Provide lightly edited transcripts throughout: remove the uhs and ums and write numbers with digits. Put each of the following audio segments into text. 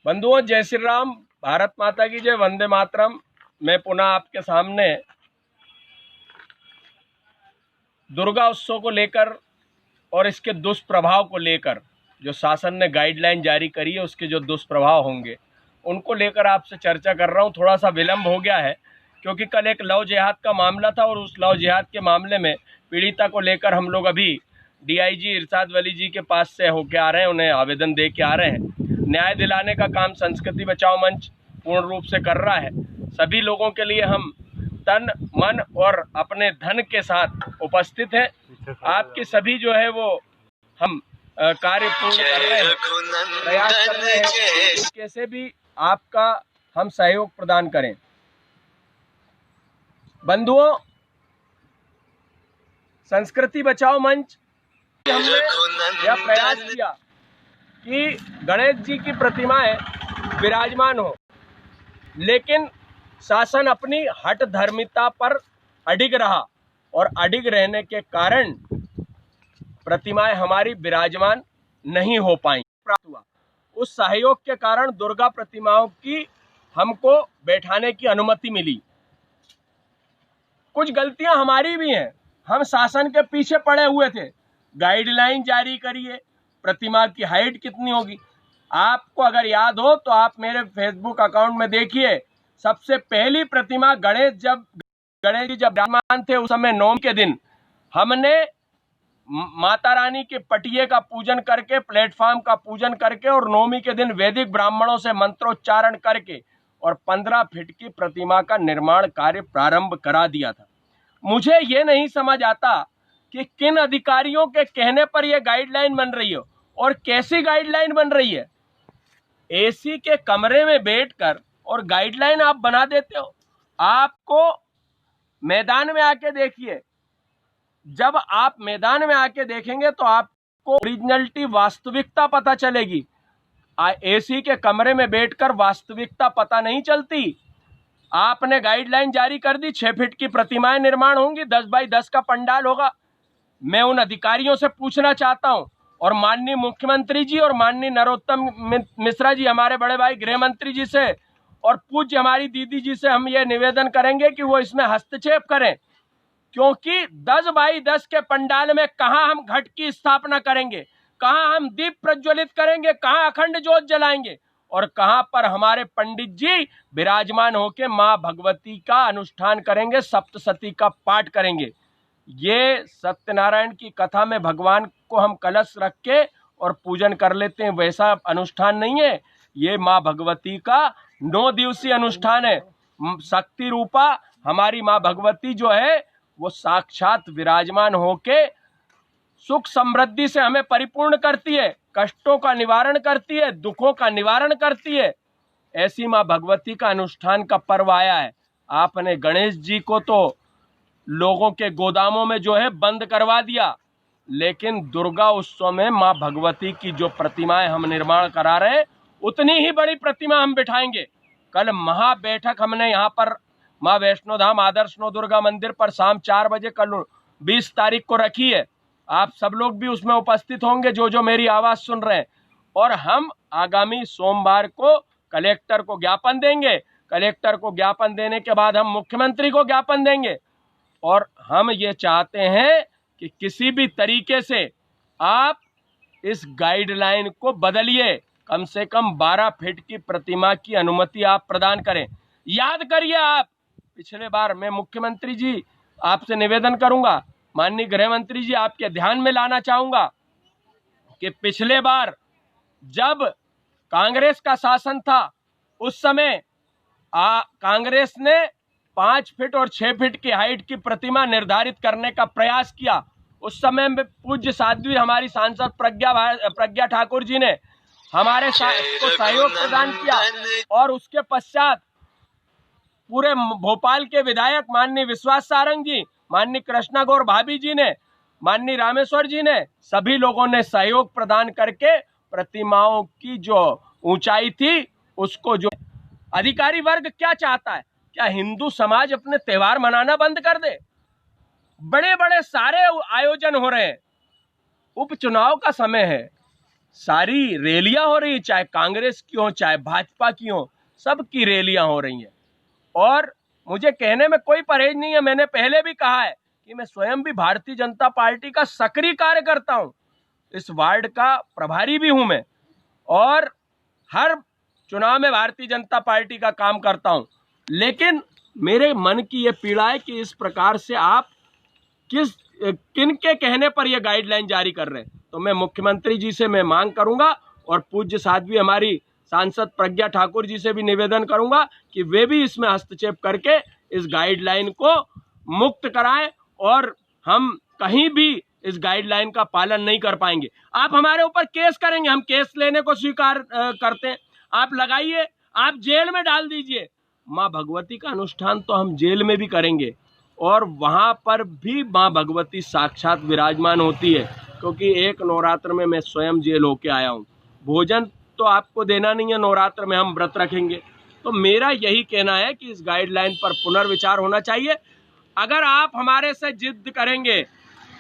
बंधुओं, जय श्री राम, भारत माता की जय, वंदे मातरम। मैं पुनः आपके सामने दुर्गा उत्सव को लेकर और इसके दुष्प्रभाव को लेकर, जो शासन ने गाइडलाइन जारी करी है उसके जो दुष्प्रभाव होंगे उनको लेकर आपसे चर्चा कर रहा हूं। थोड़ा सा विलंब हो गया है क्योंकि कल एक लव जिहाद का मामला था और उस लव जिहाद के मामले में पीड़िता को लेकर हम लोग अभी डीआईजी इरशाद वली जी के पास से होके आ रहे हैं, उन्हें आवेदन दे के आ रहे हैं। न्याय दिलाने का काम संस्कृति बचाओ मंच पूर्ण रूप से कर रहा है। सभी लोगों के लिए हम तन मन और अपने धन के साथ उपस्थित हैं। आपकी सभी जो है वो हम कार्य पूर्ण कर रहे हैं, प्रयास कर रहे हैं कैसे भी आपका हम सहयोग प्रदान करें। बंधुओं, संस्कृति बचाओ मंच हमने यह प्रयास किया कि गणेश जी की प्रतिमाएं विराजमान हो, लेकिन शासन अपनी हठ धर्मिता पर अडिग रहा और अडिग रहने के कारण प्रतिमाएं हमारी विराजमान नहीं हो पाई। प्राप्त हुआ उस सहयोग के कारण दुर्गा प्रतिमाओं की हमको बैठाने की अनुमति मिली। कुछ गलतियां हमारी भी हैं, हम शासन के पीछे पड़े हुए थे। गाइडलाइन जारी करिए, प्रतिमा की हाइट कितनी होगी। आपको अगर याद हो तो आप मेरे फेसबुक अकाउंट में देखिए, सबसे पहली प्रतिमा गणेश जी जब विराजमान थे उस समय नवमी के दिन हमने माता रानी के पटिये का पूजन करके, प्लेटफॉर्म का पूजन करके और नवमी के दिन वैदिक ब्राह्मणों से मंत्रोच्चारण करके और 15 फीट की प्रतिमा का निर्माण कार्य प्रारंभ करा दिया था। मुझे ये नहीं समझ आता कि किन अधिकारियों के कहने पर यह गाइडलाइन बन रही हो और कैसी गाइडलाइन बन रही है। एसी के कमरे में बैठकर और गाइडलाइन आप बना देते हो। आपको मैदान में आके देखिए, जब आप मैदान में आके देखेंगे तो आपको ओरिजिनलिटी, वास्तविकता पता चलेगी। एसी के कमरे में बैठकर वास्तविकता पता नहीं चलती। आपने गाइडलाइन जारी कर दी, 6 फीट की प्रतिमाएं निर्माण होंगी, 10 बाई 10 का पंडाल होगा। मैं उन अधिकारियों से पूछना चाहता हूं और माननीय मुख्यमंत्री जी और माननीय नरोत्तम मिश्रा जी, हमारे बड़े भाई गृह मंत्री जी से और पूज्य हमारी दीदी जी से हम ये निवेदन करेंगे कि वो इसमें हस्तक्षेप करें, क्योंकि 10 बाई 10 के पंडाल में कहां हम घट की स्थापना करेंगे, कहां हम दीप प्रज्वलित करेंगे, कहां अखंड ज्योत जलाएंगे और कहां पर हमारे पंडित जी विराजमान होकर मां भगवती का अनुष्ठान करेंगे, सप्तशती का पाठ करेंगे। ये सत्यनारायण की कथा में भगवान को हम कलश रख के और पूजन कर लेते हैं, वैसा अनुष्ठान नहीं है। ये मां भगवती का 9 दिवसीय अनुष्ठान है। शक्ति रूपा हमारी मां भगवती जो है वो साक्षात विराजमान होके सुख समृद्धि से हमें परिपूर्ण करती है, कष्टों का निवारण करती है, दुखों का निवारण करती है। ऐसी मां भगवती का अनुष्ठान का पर्व आया है। आपने गणेश जी को तो लोगों के गोदामों में जो है बंद करवा दिया, लेकिन दुर्गा उत्सव में मां भगवती की जो प्रतिमाएं हम निर्माण करा रहे हैं उतनी ही बड़ी प्रतिमा हम बिठाएंगे। कल महा बैठक हमने यहाँ पर मां वैष्णो धाम आदर्श नौ दुर्गा मंदिर पर शाम 4 बजे कल 20 तारीख को रखी है। आप सब लोग भी उसमें उपस्थित होंगे जो मेरी आवाज सुन रहे हैं। और हम आगामी सोमवार को कलेक्टर को ज्ञापन देंगे। कलेक्टर को ज्ञापन देने के बाद हम मुख्यमंत्री को ज्ञापन देंगे और हम ये चाहते हैं कि किसी भी तरीके से आप इस गाइडलाइन को बदलिए। कम से कम 12 फीट की प्रतिमा की अनुमति आप प्रदान करें। याद करिए, आप पिछले बार, मैं मुख्यमंत्री जी आपसे निवेदन करूंगा, माननीय गृह मंत्री जी आपके ध्यान में लाना चाहूंगा कि पिछले बार जब कांग्रेस का शासन था उस समय कांग्रेस ने 5 फीट और 6 फीट की हाइट की प्रतिमा निर्धारित करने का प्रयास किया। उस समय में पूज्य साध्वी हमारी सांसद प्रज्ञा ठाकुर जी ने हमारे को सहयोग प्रदान किया और उसके पश्चात पूरे भोपाल के विधायक माननीय विश्वास सारंग जी, माननीय कृष्णा गौर भाभी जी ने, माननीय रामेश्वर जी ने, सभी लोगों ने सहयोग प्रदान करके प्रतिमाओं की जो ऊंचाई थी उसको, जो अधिकारी वर्ग क्या चाहता है, क्या हिंदू समाज अपने त्योहार मनाना बंद कर दे? बड़े बड़े सारे आयोजन हो रहे हैं, उपचुनाव का समय है, सारी रैलियां हो रही है, चाहे कांग्रेस की हो चाहे भाजपा की हो, सबकी रैलियां हो रही हैं। और मुझे कहने में कोई परहेज नहीं है, मैंने पहले भी कहा है कि मैं स्वयं भी भारतीय जनता पार्टी का सक्रिय कार्यकर्ता हूं, इस वार्ड का प्रभारी भी हूं मैं, और हर चुनाव में भारतीय जनता पार्टी का काम करता हूं। लेकिन मेरे मन की ये पीड़ा है कि इस प्रकार से आप किन के कहने पर यह गाइडलाइन जारी कर रहे हैं। तो मैं मुख्यमंत्री जी से मैं मांग करूंगा और पूज्य साध्वी हमारी सांसद प्रज्ञा ठाकुर जी से भी निवेदन करूंगा कि वे भी इसमें हस्तक्षेप करके इस गाइडलाइन को मुक्त कराएं, और हम कहीं भी इस गाइडलाइन का पालन नहीं कर पाएंगे। आप हमारे ऊपर केस करेंगे, हम केस लेने को स्वीकार करते हैं। आप लगाइए, आप जेल में डाल दीजिए। माँ भगवती का अनुष्ठान तो हम जेल में भी करेंगे, और वहाँ पर भी माँ भगवती साक्षात विराजमान होती है, क्योंकि एक नवरात्र में मैं स्वयं जेल होके आया हूँ। भोजन तो आपको देना नहीं है, नवरात्र में हम व्रत रखेंगे। तो मेरा यही कहना है कि इस गाइडलाइन पर पुनर्विचार होना चाहिए। अगर आप हमारे से जिद करेंगे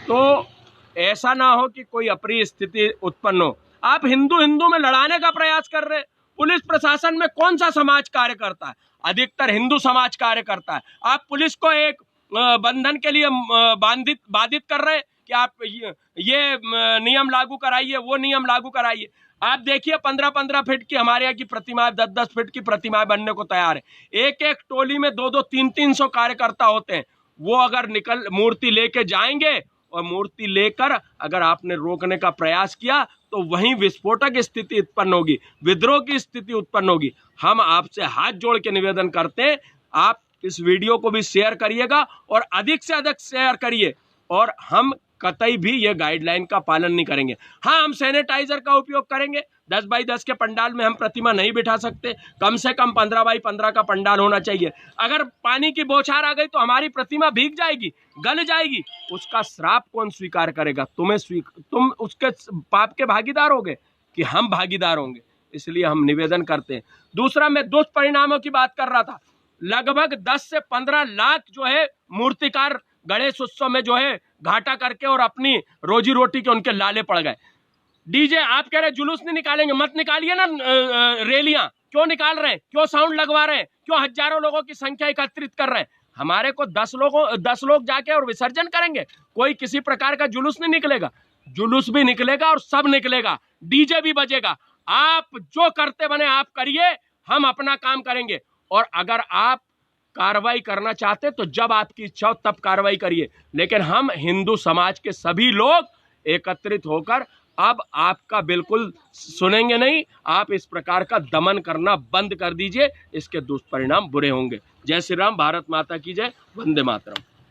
तो ऐसा ना हो कि कोई अप्रिय स्थिति उत्पन्न हो। आप हिंदू हिंदू में लड़ाने का प्रयास कर रहे हैं। पुलिस प्रशासन में कौन सा समाज कार्य करता है? अधिकतर हिंदू समाज कार्य करता है। आप पुलिस को एक बंधन के लिए बाधित कर रहे हैं कि आप ये नियम लागू कराइए, वो नियम लागू कराइए। आप देखिए 15-15 फीट की हमारे यहाँ की प्रतिमाएं, 10-10 फीट की प्रतिमाएं बनने को तैयार है। एक एक टोली में 200, 300 कार्यकर्ता होते हैं। वो अगर मूर्ति लेके जाएंगे, और मूर्ति लेकर अगर आपने रोकने का प्रयास किया तो वहीं विस्फोटक स्थिति उत्पन्न होगी, विद्रोह की स्थिति उत्पन्न होगी। हम आपसे हाथ जोड़ के निवेदन करते हैं, आप इस वीडियो को भी शेयर करिएगा और अधिक से अधिक शेयर करिए, और हम कतई भी ये गाइडलाइन का पालन नहीं करेंगे। हाँ, हम सैनिटाइजर का उपयोग करेंगे। 10 बाई 10 के पंडाल में हम प्रतिमा नहीं बिठा सकते, कम से कम 15 बाई 15 का पंडाल होना चाहिए। अगर पानी की बौछार आ गई तो हमारी प्रतिमा भीग जाएगी, गल जाएगी। उसका श्राप कौन स्वीकार करेगा? तुम उसके पाप के भागीदार होगे कि हम भागीदार होंगे? इसलिए हम निवेदन करते हैं। दूसरा, मैं दुष्परिणामों की बात कर रहा था। लगभग 10 से 15 लाख जो है मूर्तिकार गणेश उत्सव में जो है घाटा करके और अपनी रोजी रोटी के उनके लाले पड़ गए। डीजे आप कह रहे जुलूस नहीं निकालेंगे, मत निकालिए ना रैलियां। क्यों निकाल रहे हैं? क्यों साउंड लगवा रहे हैं? क्यों हजारों लोगों की संख्या एकत्रित कर रहे हैं? हमारे को 10 लोग जाके और विसर्जन करेंगे, कोई किसी प्रकार का जुलूस नहीं निकलेगा। जुलूस भी निकलेगा और सब निकलेगा, डीजे भी बजेगा। आप जो करते बने आप करिए, हम अपना काम करेंगे। और अगर आप कार्रवाई करना चाहते तो जब आपकी इच्छा हो तब कार्रवाई करिए, लेकिन हम हिंदू समाज के सभी लोग एकत्रित होकर अब आपका बिल्कुल सुनेंगे नहीं। आप इस प्रकार का दमन करना बंद कर दीजिए, इसके दुष्परिणाम बुरे होंगे। जय श्री राम, भारत माता की जय, वंदे मातरम।